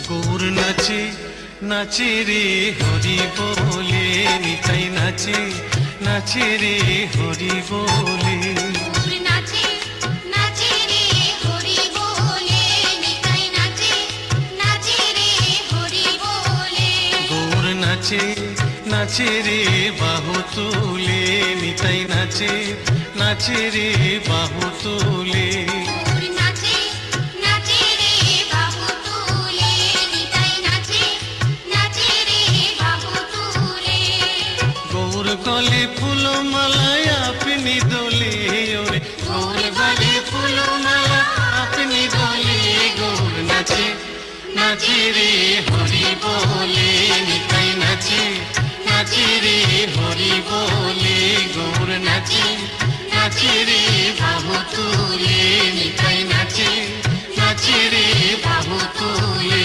গৌর নাচে নাচে রে হরি বলে, নিতাই নাচে নাচে রে হরি বলে। গৌর নাচে নাচে রে হরি বলে, নিতাই নাচে নাচে রে হরি বলে। গৌর নাচে নাচে রে বাহু তুলে, নিতাই নাচে নাচে রে বাহু তুলে। গৌর নাচে নাচে রে বাহু তুলে, নিতাই নাচে নাচে রে বাহু তুলে। গৌর গলে ফুলমালায় আপনি দোলে, ওরে গৌর গলে ফুলমালা আপনি দোলে। গৌর নাচে নাচে রে হরি বলে, নিতাই নাচে নাচে রে হরি বলে। গৌর নাচে নাচে রে বাহু তুলে, নিতাই নাচে নাচে রে বাহু তুলে।